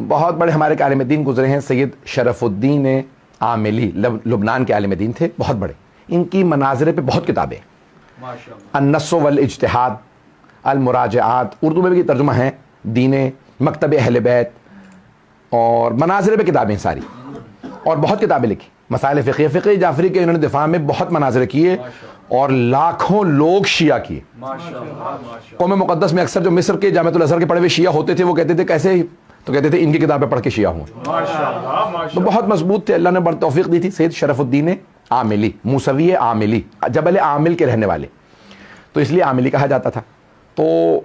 بہت بڑے ہمارے عالم دین گزرے ہیں، سید شرف الدین عاملی لبنان کے عالم دین تھے، بہت بڑے. ان کی مناظرے پہ بہت کتابیں، النص والاجتہاد، المراجعات، اردو میں بھی ترجمہ ہیں، دین، مکتب اہل بیت، اور مناظرے پہ کتابیں ساری، اور بہت کتابیں لکھی. مسائل فقہ جعفری کے انہوں نے دفاع میں بہت مناظرے کیے، اور لاکھوں لوگ شیعہ کیے. قوم مقدس میں اکثر جو مصر کے جامعۃ الازہر کے پڑھے ہوئے شیعہ ہوتے تھے وہ کہتے تھے کیسے، تو کہتے تھے ان کی کتابیں پڑھ کے شیعہ ہوں. تو بہت مضبوط تھے، اللہ نے بڑی توفیق دی تھی. سید شرف الدین عاملی، موسوی عاملی، جبل عامل کے رہنے والے، تو اس لیے عاملی کہا جاتا تھا. تو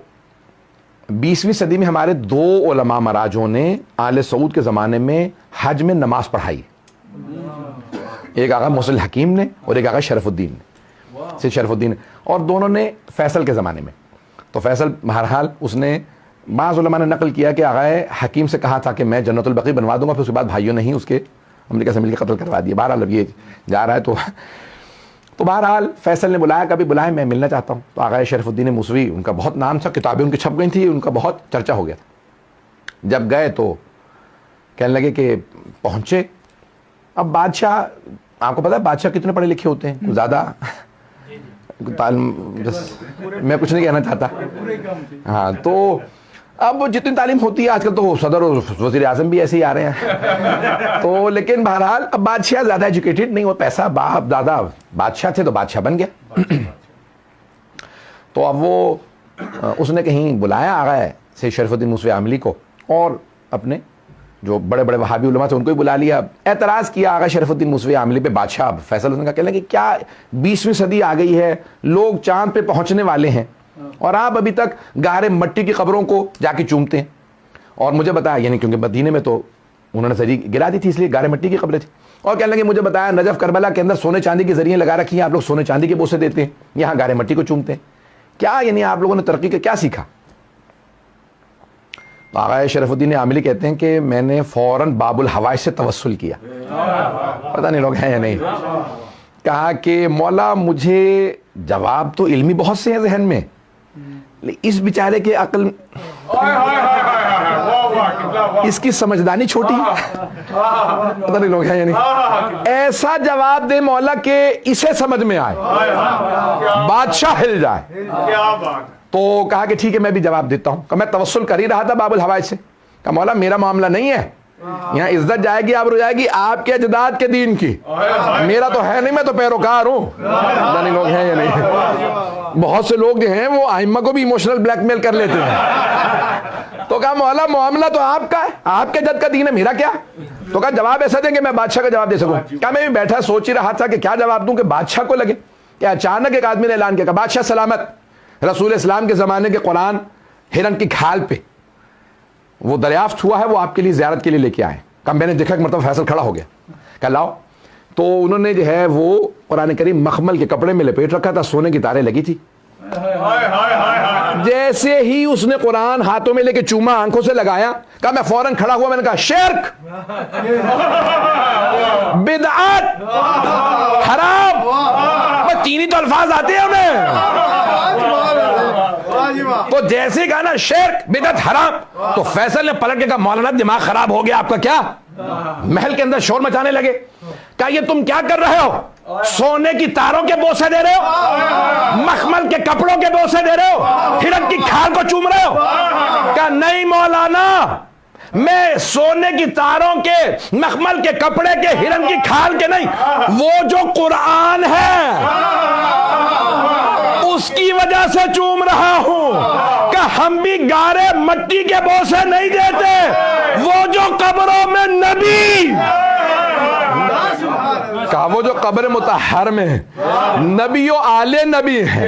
20ویں صدی میں ہمارے 2 علماء مراجوں نے آل سعود کے زمانے میں حج میں نماز پڑھائی. ایک آقا محسن الحکیم نے اور ایک آقا شرف الدین نے، سید شرف الدین، اور دونوں نے فیصل کے زمانے میں. تو فیصل بہرحال اس نے، بعض علماء نے نقل کیا کہ آقا حکیم سے کہا تھا کہ میں جنت البقیع بنوا دوں گا، پھر اس کے بعد بھائیوں نے ہی اس کے امریکہ سے مل کے قتل کروا دیا. بہرحال اب یہ جا رہا ہے تو بہرحال فیصل نے بلایا، کبھی بلائے میں ملنا چاہتا ہوں. تو آقا شرف الدین موسوی، ان کا بہت نام تھا، کتابیں ان کی چھپ گئی تھیں، ان کا بہت چرچا ہو گیا تھا. جب گئے تو کہنے لگے کہ پہنچے. اب بادشاہ، آپ کو پتا ہے بادشاہ کتنے پڑھے لکھے ہوتے ہیں، زیادہ میں کچھ نہیں کہنا چاہتا. ہاں، تو اب جتنی تعلیم ہوتی ہے آج کل تو صدر اور وزیر اعظم بھی ایسے ہی آ رہے ہیں. تو لیکن بہرحال اب بادشاہ زیادہ ایجوکیٹڈ نہیں، وہ پیسہ باپ دادا بادشاہ تھے تو بادشاہ بن گیا. تو اب وہ اس نے کہیں بلایا آ گئے سید شرف الدین موسوی عاملی کو، اور اپنے جو بڑے بڑے وہابی علماء تھے ان کو ہی بلا لیا. اعتراض کیا آقا شرف الدین موسوی عاملی پہ. بادشاہ فیصل نے کہا، کہنے لگے کیا 20ویں صدی آ گئی ہے، لوگ چاند پہ پہنچنے والے ہیں اور آپ ابھی تک گارے مٹی کی قبروں کو جا کے چومتے ہیں. اور مجھے بتایا، یعنی کیونکہ مدینے میں تو انہوں نے زری گرا دی تھی اس لیے گارے مٹی کی قبریں تھیں. اور کہنے لگے مجھے بتایا نجف کربلا کے اندر سونے چاندی کی ذریعے لگا رکھی ہیں، آپ لوگ سونے چاندی کے بوسے دیتے ہیں، یہاں گارے مٹی کو چومتے ہیں. کیا یعنی آپ لوگوں نے ترقی کے کیا سیکھا؟ تو آقا شرف الدین عاملی کہتے ہیں کہ میں نے فوراً باب الحوائج سے توسل کیا. پتہ نہیں لوگ ہیں یا نہیں. کہا کہ مولا مجھے جواب تو علمی بہت سے ہیں ذہن میں، اس بیچارے کے عقل، اس کی سمجھدانی چھوٹی، پتہ نہیں لوگ ہیں یا نہیں. ایسا جواب دے مولا کہ اسے سمجھ میں آئے، بادشاہ ہل جائے. تو کہا کہ ٹھیک ہے میں بھی جواب دیتا ہوں. کہ میں توسل کر ہی رہا تھا باب الحوائج سے. کہ مولا میرا معاملہ نہیں ہے، یہاں عزت جائے گی آبرو جائے گی آپ کے اجداد کے دین کی، میرا تو ہے نہیں، میں تو پیروکار ہوں. نہیں لوگ ہیں یا نہیں. بہت سے لوگ جو ہیں وہ ائمہ کو بھی ایموشنل بلیک میل کر لیتے ہیں. تو کہا مولا معاملہ تو آپ کا ہے، آپ کے جد کا دین ہے، میرا کیا. تو کہا جواب ایسا دیں کہ میں بادشاہ کا جواب دے سکوں. کیا میں بھی بیٹھا سوچ ہی رہا تھا کہ کیا جواب دوں کہ بادشاہ کو لگے. کہ اچانک ایک آدمی نے اعلان کیا کہ بادشاہ سلامت، رسول اسلام کے زمانے کے قرآن ہرن کی کھال پہ وہ دریافت ہوا ہے، وہ آپ کے لیے زیارت کے لیے لے کے آئے. کہا میں نے دیکھا کہ مرتبہ فیصل کھڑا ہو گیا. کہا لاؤ. تو انہوں نے جو ہے وہ قرآن کریم مخمل کے کپڑے میں لپیٹ رکھا تھا، سونے کی تاریں لگی تھی. جیسے ہی اس نے قرآن ہاتھوں میں لے کے چوما، آنکھوں سے لگایا، کہا میں فوراً کھڑا ہوا، میں نے کہا شرک، بدعت، حرام. وہ تین ہی تو الفاظ آتے ہیں انہیں. تو جیسے کہا نا شرک، بدعت، حرام، تو فیصل نے پلٹ کے کہا مولانا دماغ خراب ہو گیا آپ کا کیا؟ محل کے اندر شور مچانے لگے. کہا یہ تم کیا کر رہے ہو؟ سونے کی تاروں کے بوسے دے رہے ہو، مخمل کے کپڑوں کے بوسے دے رہے ہو، ہرن کی کھال کو چوم رہے ہو. کہا نہیں مولانا، میں سونے کی تاروں کے، مخمل کے کپڑے کے، ہرن کی کھال کے نہیں، وہ جو قرآن ہے اس کی وجہ سے چوم رہا ہوں. کہ ہم بھی گارے مٹی کے بوسے نہیں دیتے، وہ جو قبروں میں نبی، کہا وہ جو قبر مطہر میں نبی و آل نبی ہیں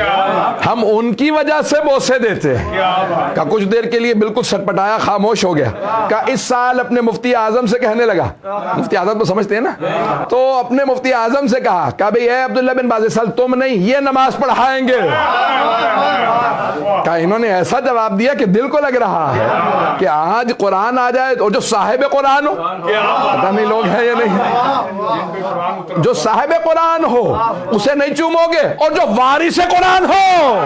ہم ان کی وجہ سے بوسے دیتے ہیں. کہا کچھ دیر کے لیے بالکل سٹپٹایا، خاموش ہو گیا. کہا اس سال اپنے مفتی اعظم سے کہنے لگا، مفتی اعظم تو سمجھتے ہیں نا، تو اپنے مفتی اعظم سے کہا کہ بھئی اے عبداللہ بن باز سال تم نہیں، یہ نماز پڑھائیں گے. کہا انہوں نے ایسا جواب دیا کہ دل کو لگ رہا ہے کہ آج قرآن آ جائے اور جو صاحب قرآن ہو، پتہ نہیں لوگ ہیں یا نہیں، جو صاحب قرآن ہو اسے نہیں چومو گے، اور جو وارث قرآن ہو